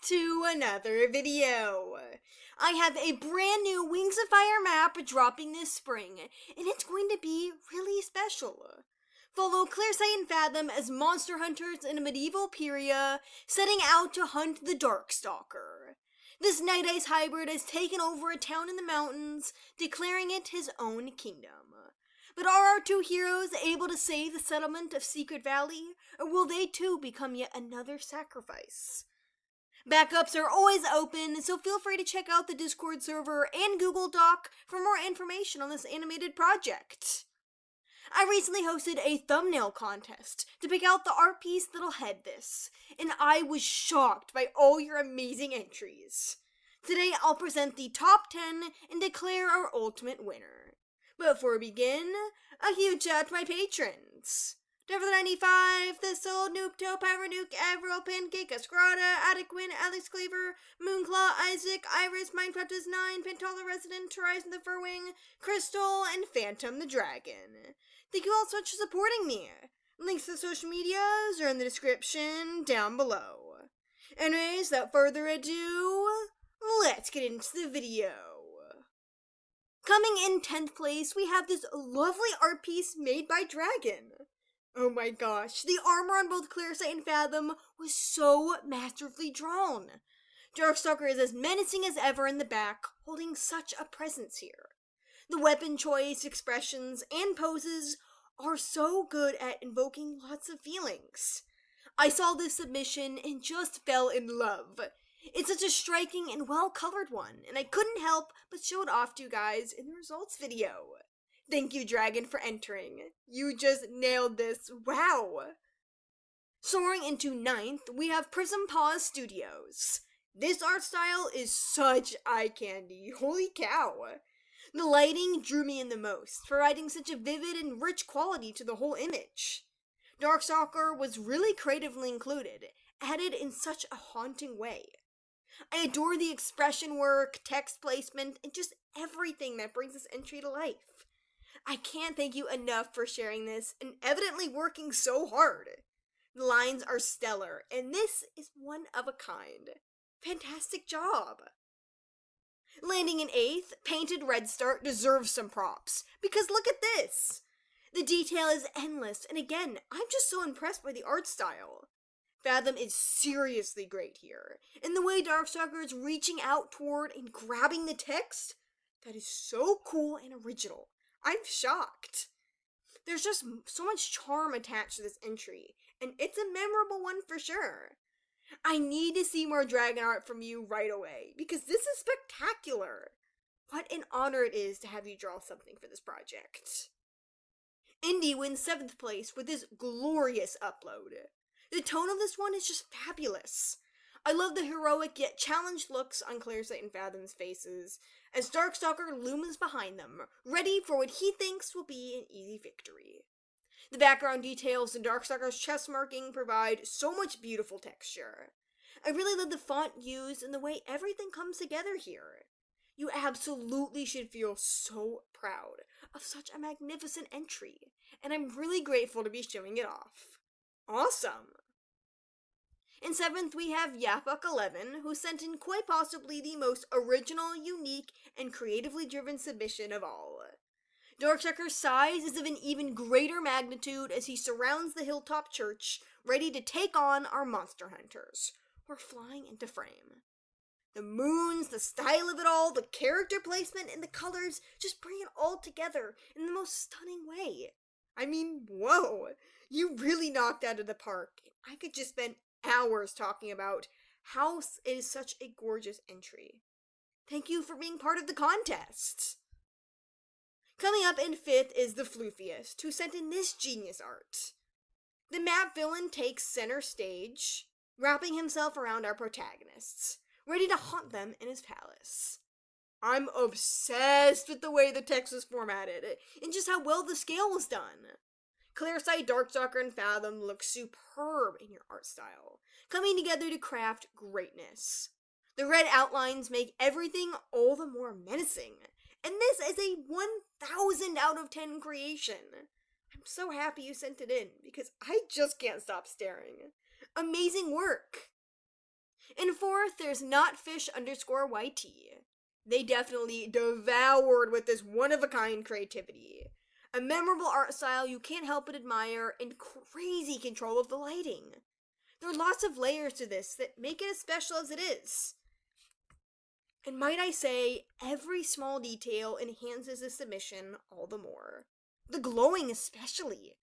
to another video. I have a brand new Wings of Fire map dropping this spring, and it's going to be really special. Follow 𝙈𝙤𝙤𝙬𝙤 and 𝙈𝙤𝙤𝙬 as monster hunters in a medieval period, setting out to hunt the Darkstalker. This Night Ice hybrid has taken over a town in the mountains, declaring it his own kingdom. But are our two heroes able to save the settlement of Secret Valley, or will they too become yet another sacrifice? Backups are always open, so feel free to check out the Discord server and Google Doc for more information on this animated project. I recently hosted a thumbnail contest to pick out the art piece that'll head this, and I was shocked by all your amazing entries. Today I'll present the top 10 and declare our ultimate winner. But before we begin, a huge shout out to my patrons. Devil95, Thistle, Noopto, Pyronuke, Avril, Pancake, Ascrata, Adequin, Alex Cleaver, Moonclaw, Isaac, Iris, Minecraft is 9, Pantala Resident, Horizon the Furwing, Crystal, and Phantom the Dragon. Thank you all so much for supporting me. Links to the social medias are in the description down below. Anyways, without further ado, let's get into the video. Coming in 10th place, we have this lovely art piece made by Dragon. Oh my gosh, the armor on both 𝙈𝙤𝙤𝙬𝙬 and 𝙈𝙤𝙤𝙬 was so masterfully drawn. Darkstalker is as menacing as ever in the back, holding such a presence here. The weapon choice, expressions, and poses are so good at invoking lots of feelings. I saw this submission and just fell in love. It's such a striking and well-colored one, and I couldn't help but show it off to you guys in the results video. Thank you, Dragon, for entering. You just nailed this. Wow! Soaring into 9th, we have Prism Paws Studios. This art style is such eye candy. Holy cow! The lighting drew me in the most, providing such a vivid and rich quality to the whole image. Darkstalker was really creatively included, added in such a haunting way. I adore the expression work, text placement, and just everything that brings this entry to life. I can't thank you enough for sharing this and evidently working so hard. The lines are stellar, and this is one of a kind. Fantastic job! Landing in 8th, Painted Redstart deserves some props, because look at this! The detail is endless, and again, I'm just so impressed by the art style. 𝙈𝙤𝙤𝙬𝙬 is seriously great here, and the way Darkstalker is reaching out toward and grabbing the text, that is so cool and original. I'm shocked. There's just so much charm attached to this entry, and it's a memorable one for sure. I need to see more dragon art from you right away, because this is spectacular. What an honor it is to have you draw something for this project. Indy wins 7th place with this glorious upload. The tone of this one is just fabulous. I love the heroic yet challenged looks on 𝙈𝙤𝙤𝙬𝙬 and 𝙈𝙤𝙬𝙬's faces, as Darkstalker looms behind them, ready for what he thinks will be an easy victory. The background details in Darkstalker's chest marking provide so much beautiful texture. I really love the font used and the way everything comes together here. You absolutely should feel so proud of such a magnificent entry, and I'm really grateful to be showing it off. Awesome! In 7th, we have Yapok11, who sent in quite possibly the most original, unique, and creatively driven submission of all. Darkstalker's size is of an even greater magnitude as he surrounds the hilltop church, ready to take on our monster hunters. We're flying into frame. The moons, the style of it all, the character placement, and the colors just bring it all together in the most stunning way. I mean, whoa! You really knocked out of the park. I could just spend hours talking about how it is such a gorgeous entry. Thank you for being part of the contest. Coming up in 5th is the Floofiest, who sent in this genius art. The map villain takes center stage, wrapping himself around our protagonists, ready to haunt them in his palace. I'm obsessed with the way the text was formatted, and just how well the scale was done. 𝙈𝙤𝙤𝙬𝙬, Darkstalker, and 𝙈𝙤𝙬𝙬𝙬 look superb in your art style, coming together to craft greatness. The red outlines make everything all the more menacing, and this is a 1000 out of 10 creation. I'm so happy you sent it in, because I just can't stop staring. Amazing work! And fourth, there's notfish_YT. They definitely devoured with this one-of-a-kind creativity. A memorable art style you can't help but admire, and crazy control of the lighting. There are lots of layers to this that make it as special as it is. And might I say, every small detail enhances the submission all the more. The glowing especially.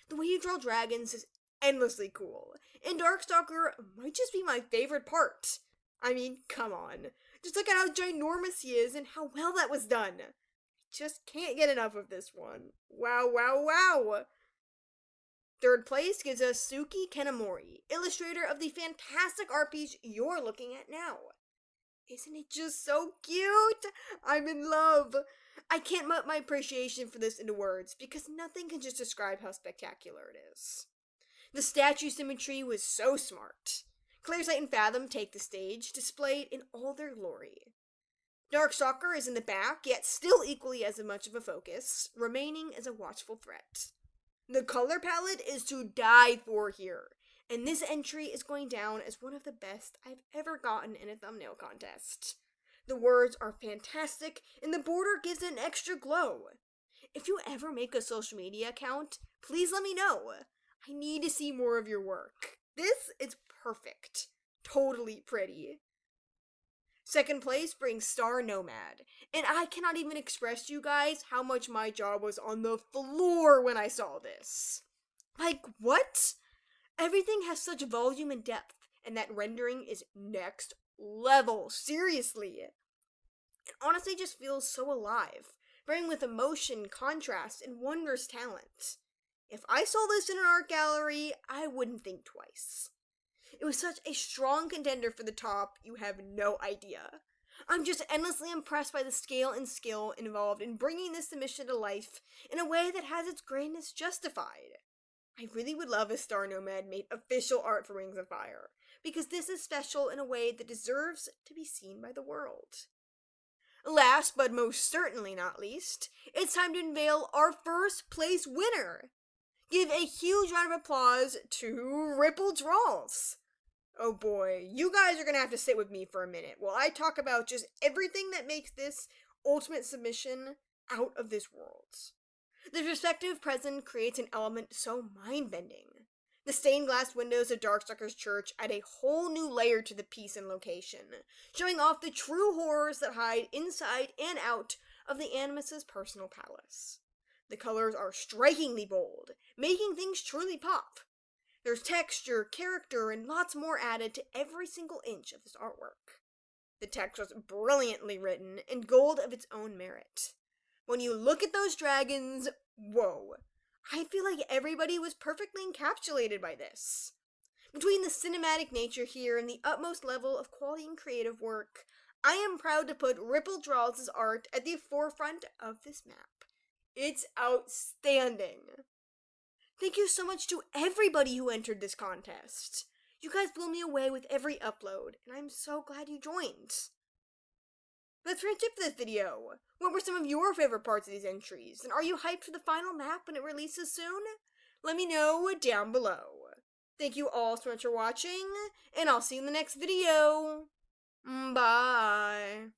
The way you draw dragons is endlessly cool, and Darkstalker might just be my favorite part. I mean, come on. Just look at how ginormous he is and how well that was done. I just can't get enough of this one. Wow, wow, wow. Third place gives us Suki Kanamori, illustrator of the fantastic art piece you're looking at now. Isn't it just so cute? I'm in love. I can't put my appreciation for this into words because nothing can just describe how spectacular it is. The statue symmetry was so smart. Clairsight and Fathom take the stage, displayed in all their glory. Darkstalker is in the back, yet still equally as much of a focus, remaining as a watchful threat. The color palette is to die for here, and this entry is going down as one of the best I've ever gotten in a thumbnail contest. The words are fantastic, and the border gives it an extra glow. If you ever make a social media account, please let me know. I need to see more of your work. This is perfect. Totally pretty. Second place brings Star Nomad, and I cannot even express to you guys how much my jaw was on the floor when I saw this. Like, what? Everything has such volume and depth, and that rendering is next level, seriously. It honestly just feels so alive, brimming with emotion, contrast, and wondrous talent. If I saw this in an art gallery, I wouldn't think twice. It was such a strong contender for the top, you have no idea. I'm just endlessly impressed by the scale and skill involved in bringing this submission to life in a way that has its greatness justified. I really would love if Star Nomad made official art for Rings of Fire, because this is special in a way that deserves to be seen by the world. Last, but most certainly not least, it's time to unveil our first place winner. Give a huge round of applause to 𝙈𝙊𝙍𝙁𝙊. Oh boy, you guys are gonna have to sit with me for a minute while I talk about just everything that makes this ultimate submission out of this world. The perspective present creates an element so mind-bending. The stained glass windows of Darkstalker's church add a whole new layer to the piece and location, showing off the true horrors that hide inside and out of the Animus's personal palace. The colors are strikingly bold, making things truly pop. There's texture, character, and lots more added to every single inch of this artwork. The text was brilliantly written and gold of its own merit. When you look at those dragons, whoa. I feel like everybody was perfectly encapsulated by this. Between the cinematic nature here and the utmost level of quality and creative work, I am proud to put 𝙈𝙊𝙍𝙁𝙁's art at the forefront of this map. It's outstanding. Thank you so much to everybody who entered this contest. You guys blew me away with every upload, and I'm so glad you joined. Let's finish up this video. What were some of your favorite parts of these entries, and are you hyped for the final map when it releases soon? Let me know down below. Thank you all so much for watching, and I'll see you in the next video. Bye.